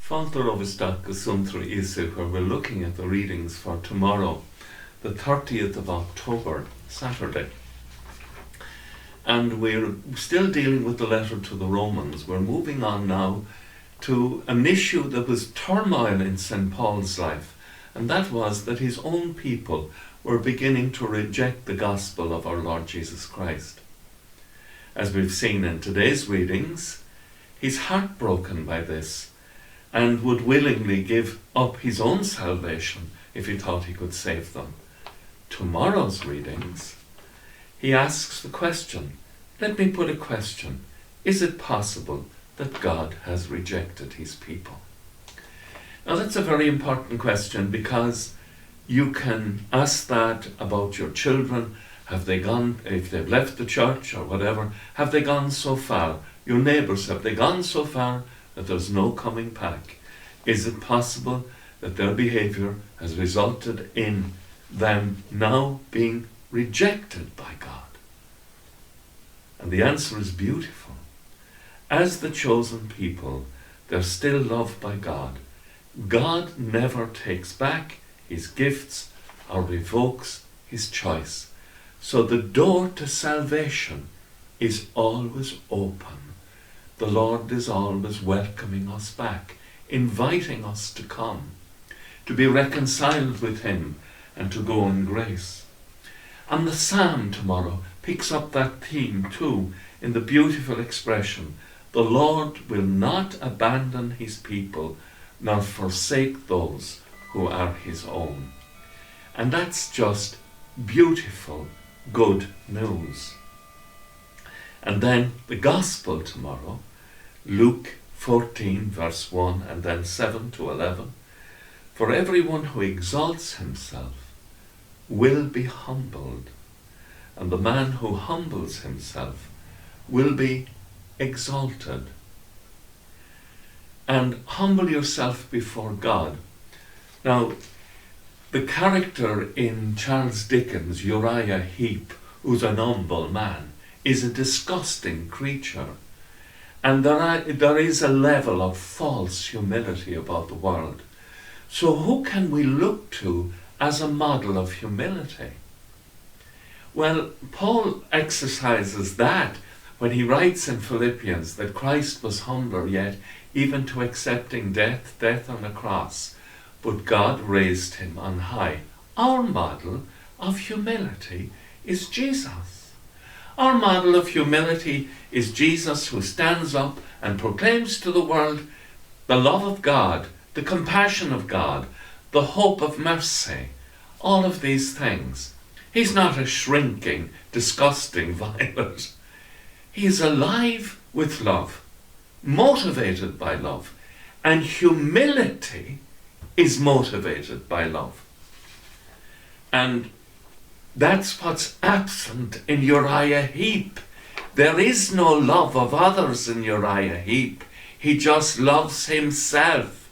Fáilte Rovisteach go Suantarí Íosa, where we're looking at the readings for tomorrow, the 30th of October, Saturday. And we're still dealing with the letter to the Romans. We're moving on now to an issue that was turmoil in St. Paul's life, and that was that his own people were beginning to reject the gospel of our Lord Jesus Christ. As we've seen in today's readings, he's heartbroken by this and would willingly give up his own salvation if he thought he could save them. Tomorrow's readings, he asks the question. Let me put a question. Is it possible that God has rejected his people? Now that's a very important question, because you can ask that about your children. Have they gone, if they've left the church or whatever, have they gone so far? Your neighbours, have they gone so far that there's no coming back? Is it possible that their behaviour has resulted in them now being rejected by God? And the answer is beautiful. As the chosen people, they're still loved by God. God never takes back his gifts or revokes his choice. So the door to salvation is always open. The Lord is always welcoming us back, inviting us to come, to be reconciled with him and to go in grace. And the psalm tomorrow picks up that theme too in the beautiful expression, the Lord will not abandon his people nor forsake those who are his own. And that's just beautiful, good news. And then the gospel tomorrow, Luke 14 verse 1 and then 7 to 11. For everyone who exalts himself will be humbled, and the man who humbles himself will be exalted. And humble yourself before God. Now, the character in Charles Dickens' Uriah Heep, who's an humble man, is a disgusting creature. And there is a level of false humility about the world. So who can we look to as a model of humility? Well, Paul exercises that when he writes in Philippians that Christ was humbler yet, even to accepting death on the cross, but God raised him on high. Our model of humility is Jesus. Our model of humility is Jesus, who stands up and proclaims to the world the love of God, the compassion of God, the hope of mercy, all of these things. He's not a shrinking, disgusting violet. He is alive with love, motivated by love, and humility is motivated by love. And that's what's absent in Uriah Heep. There is no love of others in Uriah Heep. He just loves himself.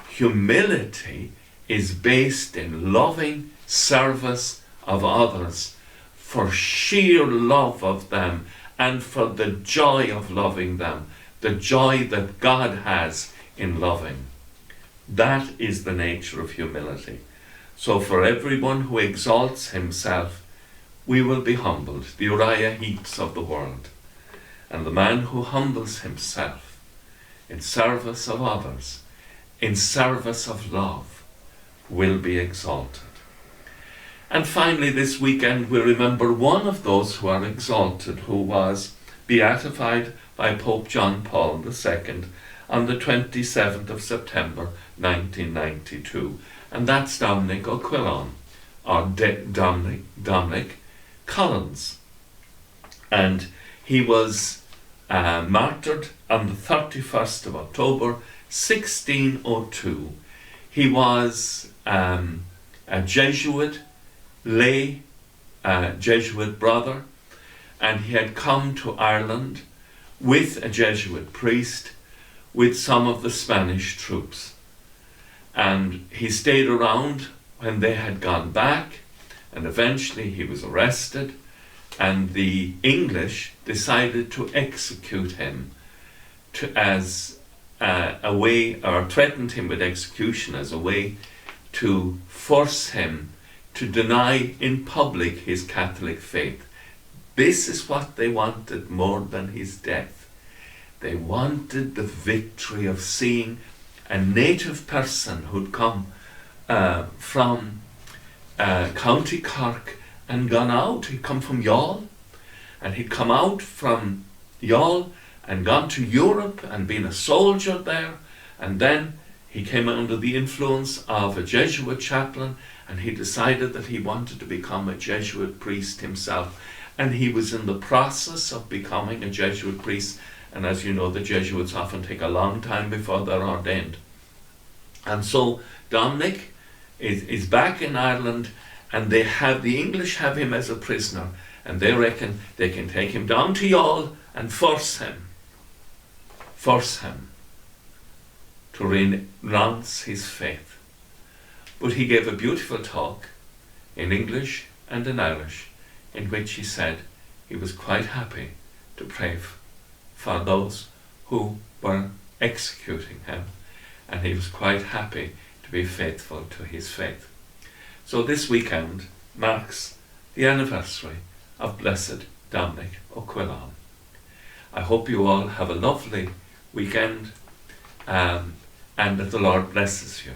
Humility is based in loving service of others for sheer love of them and for the joy of loving them, the joy that God has in loving. That is the nature of humility. So for everyone who exalts himself, we will be humbled, the Uriah Heeps of the world. And the man who humbles himself in service of others, in service of love, will be exalted. And finally, this weekend we remember one of those who are exalted, who was beatified by Pope John Paul II on the 27th of September 1992. And that's Dominic O'Quillan, or Dominic Collins. And he was martyred on the 31st of October 1602. He was a Jesuit, lay Jesuit brother, and he had come to Ireland with a Jesuit priest with some of the Spanish troops. And he stayed around when they had gone back, and eventually he was arrested, and the English decided to execute him as a way, or threatened him with execution as a way to force him to deny in public his Catholic faith. This is what they wanted more than his death. They wanted the victory of seeing a native person who'd come from County Cork and gone out. He'd come from Youghal, and he'd come out from Youghal and gone to Europe and been a soldier there, and then he came under the influence of a Jesuit chaplain, and he decided that he wanted to become a Jesuit priest himself, and he was in the process of becoming a Jesuit priest. And as you know, the Jesuits often take a long time before they're ordained. And so Dominic is back in Ireland, and the English have him as a prisoner, and they reckon they can take him down to Youghal and force him to renounce his faith. But he gave a beautiful talk in English and in Irish, in which he said he was quite happy to pray for those who were executing him, and he was quite happy to be faithful to his faith. So this weekend marks the anniversary of Blessed Dominic O'Quillan. I hope you all have a lovely weekend, and that the Lord blesses you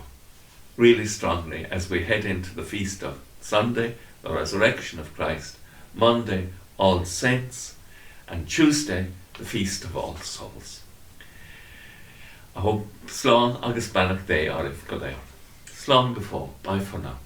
really strongly as we head into the feast of Sunday, the resurrection of Christ, Monday, All Saints, and Tuesday, the feast of All Souls. I hope slán agus banach dé arif go léir. Slán before. Bye for now.